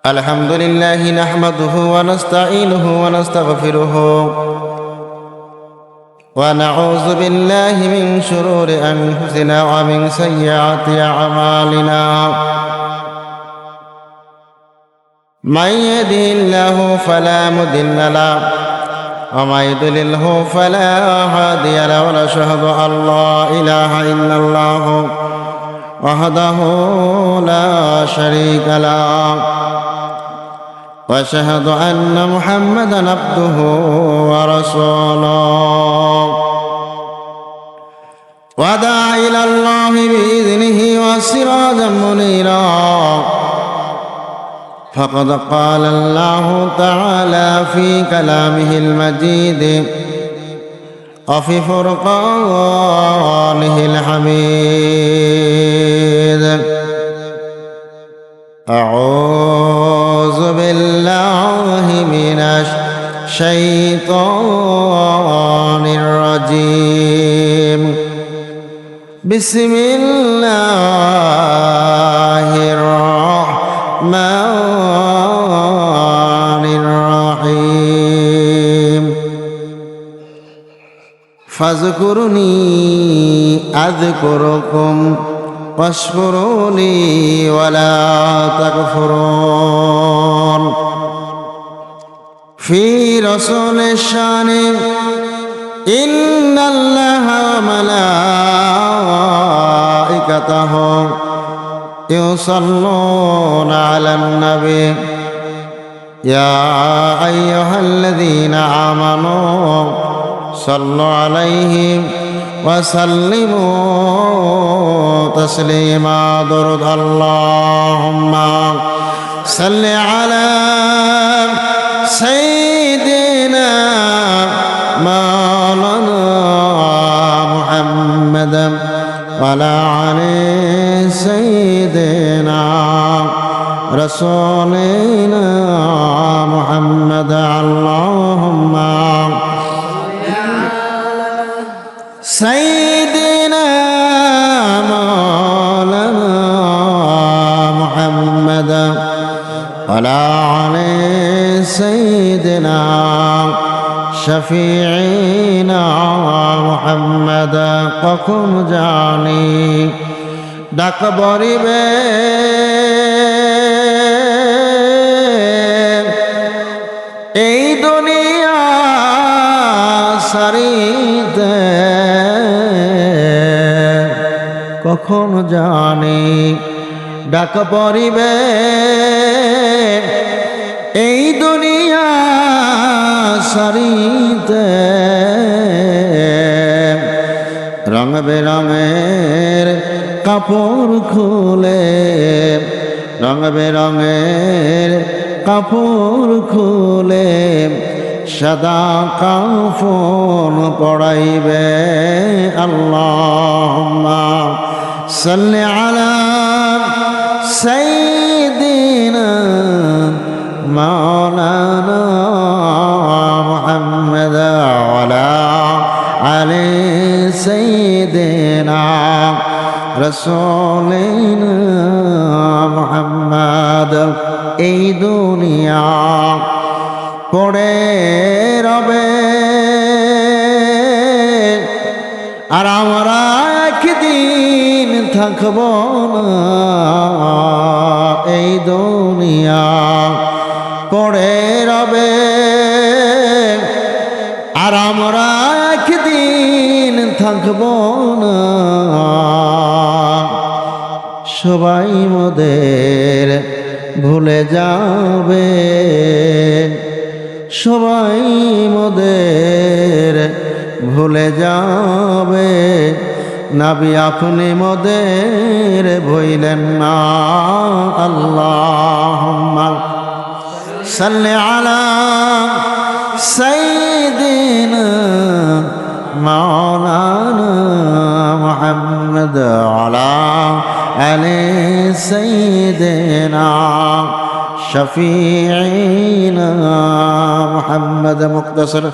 الحمد لله نحمده ونستعينه ونستغفره ونعوذ بالله من شرور أنفسنا ومن سيئات أعمالنا من يهده الله فلا مضل له ومن يضلله فلا هادي له ونشهد أن لا إله إلا الله وحده لا شريك له وأشهد أن محمدا عبده ورسوله ودعا إلى الله بإذنه وسراجا منيرا فقد قال الله تعالى في كلامه المجيد وفي فرقانه الحميد أعوذ بالله من الشيطان الرجيم بسم الله الرحمن الرحيم فاذكروني أذكركم واشكروا لي ولا تكفرون في رسول الشان إن الله وملائكته يصلون على النبي يا أيها الذين آمنوا صلوا عليه وسلموا تسليما درد اللهم صل على سيدنا مولانا محمد وعلى آل سيدنا رسولنا محمد اللهم سيدنا مولانا محمد وعلى آل سيدنا شفيعنا محمد কখন জানি ডাক বরিবে এই দুনিয়া সারিতে কখন জানি ডাক পড়িবে এই দুনিয়া সারিতে রং বেরঙের কাপড় খুলে রং বেরঙের কাপড় খুলে সাদা কাফন পড়াইবে আল্লাহুম্মা সাল্লি আলা সাইয়্যিদিনা মাওলানা মুহাম্মদ ওয়ালা আলি সাইয়্যিদিনা রাসূলিনা মুহাম্মদ এই দুনিয়া পড়ে রবে আর আমরা একদিন থাকব না এই দুনিয়া পড়ে রবে আর আমরা একদিন থাকব না সবাই মোদের ভুলে যাবে সবাই মোদের ভুলে যাবে নবী আপনি মোদের ভুলেন না আল্লাহুম্মা সাল্লি আলা সাইয়্যিদিনা মাওলানা মুহাম্মদ ওয়ালা আলি সাইয়্যিদিনা শফিঈনা মুহাম্মদ মুক্তাসর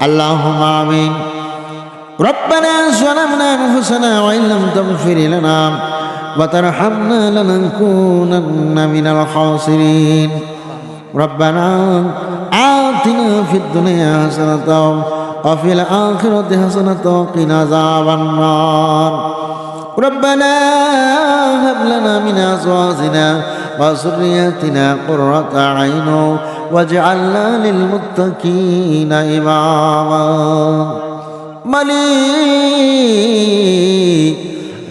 আল্লাহুম্মা আমিন ربنا ظلمنا أنفسنا وإن لم تغفر لنا وترحمنا لنكونن من الخاسرين ربنا آتنا في الدنيا حسنة وفي الآخرة حسنة وقنا عذاب النار ربنا هب لنا من أزواجنا وذرياتنا قرة أعين واجعلنا للمتقين إماما মালিক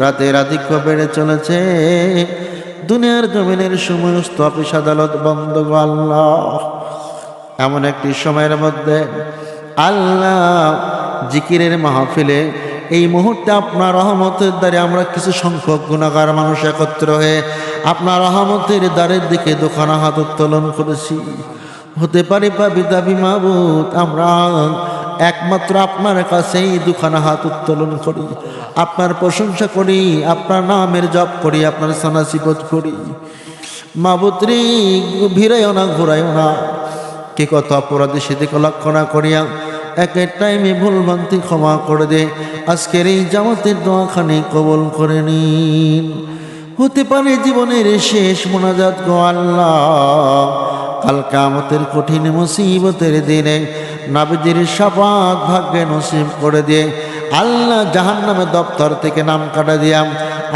রাতের আধিক্য বেড়ে চলেছে দুনিয়ার জমিনের সমস্ত অফিস আদালত বন্ধ গো আল্লাহ এমন একটি সময়ের মধ্যে আল্লাহ জিকিরের মাহফিলে এই মুহূর্তে আপনার রহমতের দ্বারে আমরা কিছু সংখ্যক গুনাহগার মানুষ একত্র হয়ে আপনার রহমতের দ্বারের দিকে দুখানা হাত উত্তোলন করেছি হতে পারে পাবি দাবি মাবুদ আমরা একমাত্র আপনার কাছেই দুখানা হাত উত্তোলন করি আপনার প্রশংসা করি আপনার নামের জপ করি আপনার সানাসিবত করি মাবুদ রে ভিড়াইও না ঘুরাইও না কে কত অপরাধী সেদিকে লক্ষ্য না করিয়া এক টাইমে ভুল ভ্রান্তি ক্ষমা করে দে আজকের এই জামাতের দোয়াখানি কবুল করে নিন হতে পারে জীবনের শেষ মোনাজাত গো আল্লাহ কাল কিয়ামতের কঠিন মুসিবতের দিনে নবীজির শাফাত ভাগ্যে নসিব করে দিয়ে আল্লাহ জাহান্নামের দপ্তর থেকে নাম কাটা দিয়া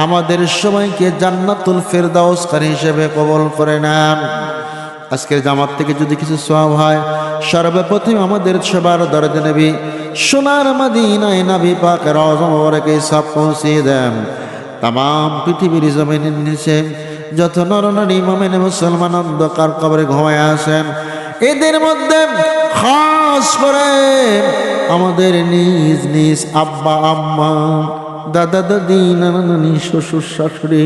আমাদের সময়কে জান্নাতুল ফেরদাউসকারী হিসেবে কবুল করে নেন আজকের জামাত থেকে যদি কিছু সওয়াব হয় সর্বপ্রথম আমাদের সবার দরজা নবী সোনার মদিনায় নবী পাকের রওজা মোবারকে সব পৌঁছিয়ে দেন तमाम পৃথিবীর জমিনের নিচে যত নরনারী মুমিন মুসলমান অন্ধকার কবরে ঘুমায় আছেন এদের মধ্যে খাস করে আমাদের নিজ নিজ আব্বা আম্মা দাদা দাদি নানা নানি শ্বশুর শাশুড়ি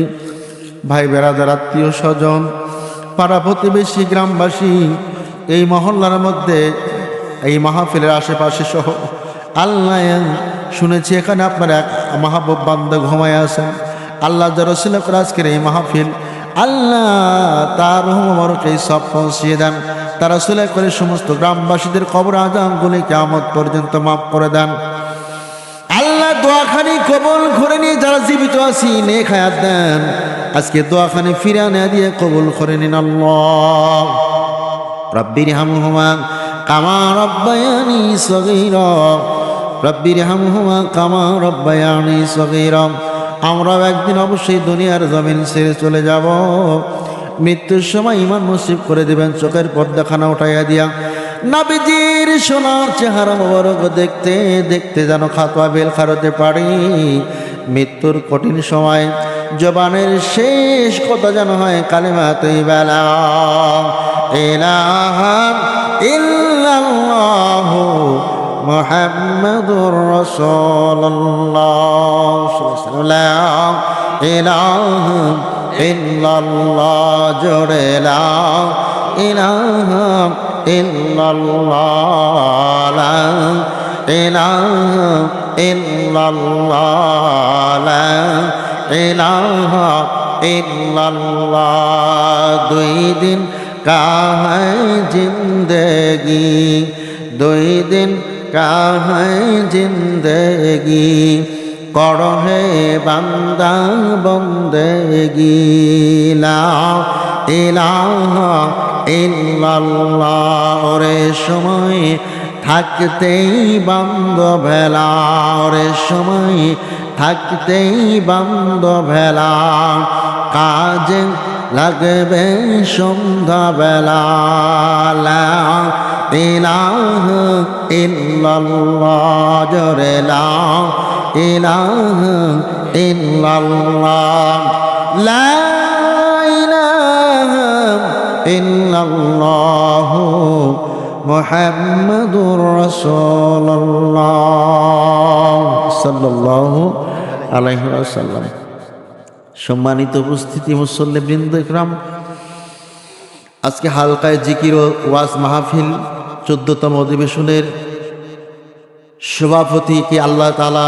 ভাই বেড়াদার আত্মীয় স্বজন পাড়া প্রতিবেশী গ্রামবাসী এই মহল্লার মধ্যে এই মাহফিলের আশেপাশে সহ আল্লাহ শুনেছি এখানে আপনার এক মাহবুব বান্দা ঘুমায় আছেন আল্লাহ রসুল আজকের এই মাহফিল আল্লাহ তার রহমকে সব পৌঁছিয়ে দেন তারা সুলে করে সমস্ত গ্রামবাসীদের কবর আযাবগুলি কিয়ামত পর্যন্ত মাফ করে দেন আল্লাহ দোয়াখানি কবুল করে নিয়ে যারা জীবিত আছি নেক হায়াত দেন আজকে দোয়াখানি ফিরে আনে দিয়ে কবুল করে নিন আল্লাহ রব্বিরহামহুমা কামা রব্বায়ানি সগীরা রব্বিরহামহুমা কামা রব্বায়ানি সগীরা আমরাও একদিন অবশ্যই দুনিয়ার জমিন ছেড়ে চলে যাব মৃত্যুর সময় ঈমান নসিব করে দিবেন চোখের পর্দাখানা উঠাইয়া দিয়া নবীজির সোনার চেহারা মোবারক দেখতে দেখতে যেন খাতোয়া বেল খারতে পারি মৃত্যুর কঠিন সময় জবানের শেষ কথা যেন হয় কালেমা তাইয়্যিবা লা ইলাহা ইল্লাল্লাহু মুহাম্মাদুর রাসূলুল্লাহ লা ইলাহা ইল্লাল্লাহ জোরে লা ইলাহা ইল্লাল্লাহ লা ইলাহা ইল্লাল্লাহ লা ইলাহা ইল্লাল্লাহ দুই দিন का है जिंदगी दुई दिन का है जिंदगी करो है बंदा बंदगी ला इलाहा इल्लाल्लाह रे समय থাকতেই বান্ধব ভেলা রে সময় থাকতেই বান্ধব ভেলা কাজে লাগবে সন্ধ্যাবেলা লা ইলাহা ইল্লাল্লাহ জোরে লা ইলাহা ইল্লাল্লাহ লা ইলাহা ইল্লাল্লাহ মুহাম্মাদুর রাসূলুল্লাহ সাল্লাল্লাহু আলাইহি ওয়াসাল্লাম। সম্মানিত উপস্থিতি মুসল্লিবৃন্দ ইকরাম, আজকে হালকায় জিকির ও ওয়াজ মাহফিল 14তম অধিবেশনের সভাপতিকে আল্লাহ তাআলা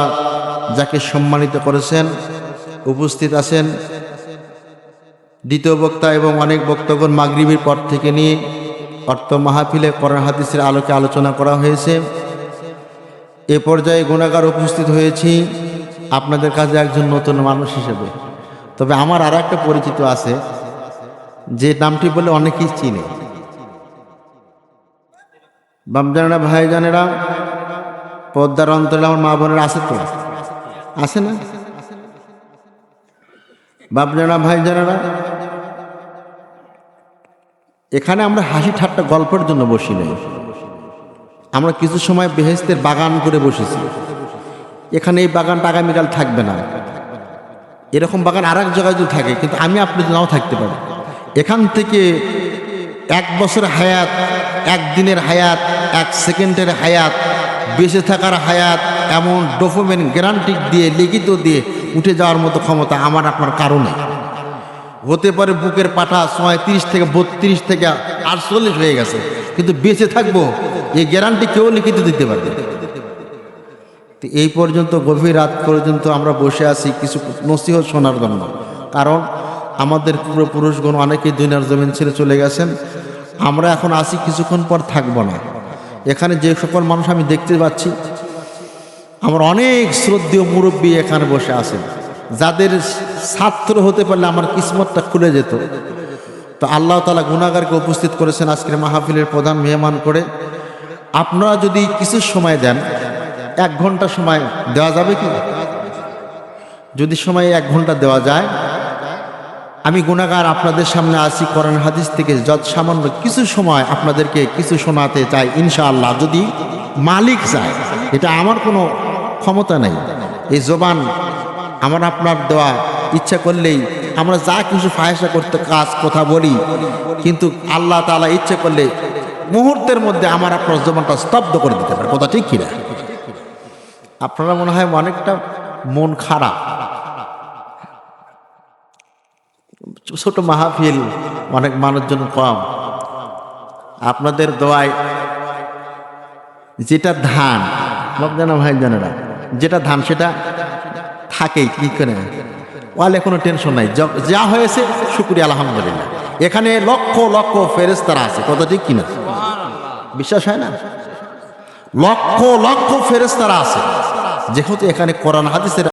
যাকে সম্মানিত করেছেন উপস্থিত আছেন দ্বিতীয় বক্তা এবং অনেক বক্তগণ মাগরিবের পর থেকে নিয়ে অর্থ মাহফিলে কোরআন হাদিসের আলোকে আলোচনা করা হয়েছে। এ পর্যায়ে গুনাহগার উপস্থিত হয়েছি আপনাদের কাছে একজন নতুন মানুষ হিসেবে। তবে আমার আর একটা পরিচিত আছে যে নামটি বলে অনেকেই চিনে। বাপজানেরা, ভাইজানেরা, পদ্মার অন্তরে আমার মা বোনেরা আছে তো? আছে না? বাপজানেরা, ভাইজানেরা, এখানে আমরা হাসি ঠাট্টা গল্পের জন্য বসি নাই। আমরা কিছু সময় বেহেশতের বাগান করে বসেছি। এখানে এই বাগানটা আগামীকাল থাকবে না, এরকম বাগান আর এক জায়গায় যদি থাকে, কিন্তু আমি আপনি নাও থাকতে পারি। এখান থেকে 1 বছরের হায়াত, 1 দিনের হায়াত, 1 সেকেন্ডের হায়াত, বেঁচে থাকার হায়াত, এমন ডকুমেন্ট গ্যারান্টি দিয়ে, লিখিত দিয়ে উঠে যাওয়ার মতো ক্ষমতা আমার আপনার কারণে হতে পারে। বুকের পাঠা 37 থেকে 32 থেকে 48 হয়ে গেছে, কিন্তু বেঁচে থাকবো এই গ্যারান্টি কেউ লিখিত দিতে পারবে। এই পর্যন্ত গভীর রাত পর্যন্ত আমরা বসে আছি কিছু নসিহত শোনার জন্য। কারণ আমাদের পূর্বপুরুষগণ অনেকেই দুনিয়ার জমিন ছেড়ে চলে গেছেন। আমরা এখন আসি, কিছুক্ষণ পর থাকবো না। এখানে যে সকল মানুষ আমি দেখতে পাচ্ছি, আমার অনেক শ্রদ্ধেয় মুরব্বী এখানে বসে আছেন, যাদের ছাত্র হতে পারলে আমার কিসমতটা খুলে যেত। তো আল্লাহ তাআলা গুনাহগারকে উপস্থিত করেছেন আজকের মাহফিলের প্রধান মেহমান করে। আপনারা যদি কিছু সময় দেন, 1 ঘন্টা সময় দেওয়া যাবে কি? যদি সময় 1 ঘন্টা দেওয়া যায়, আমি গুনাহগার আপনাদের সামনে আসি, কোরআন হাদিস থেকে যত সামান্য কিছু সময় আপনাদেরকে কিছু শোনাতে চাই ইনশাআল্লাহ, যদি মালিক চায়। এটা আমার কোনো ক্ষমতা নেই, এই জবান আমার আপনার দেওয়া। ইচ্ছা করলেই আমরা যা কিছু ফায়সা করতে কাজ কথা বলি, কিন্তু আল্লাহ তাআলা ইচ্ছা করলে মুহূর্তের মধ্যে আমার আপনার জবানটা স্তব্ধ করে দিতে পারে। কথা ঠিক কিনা? আপনারা মনে হয় অনেকটা মন খারাপ, ছোট মাহফিল, অনেক মানুষজন কম। আপনাদের দোয়ায় যেটা ধান, বাপজানা ভাইজানেরা, যেটা ধান সেটা থাকেই, কি করে ওয়ালে কোনো টেনশন নাই। যা হয়েছে শুকরিয়া আলহামদুলিল্লাহ। এখানে লক্ষ লক্ষ ফেরেশতারা আছে। কথা ঠিক কিনা? বিশ্বাস হয় না? লক্ষ লক্ষ ফেরেশতারা আছে, যেহেতু এখানে কোরআন হাদিসের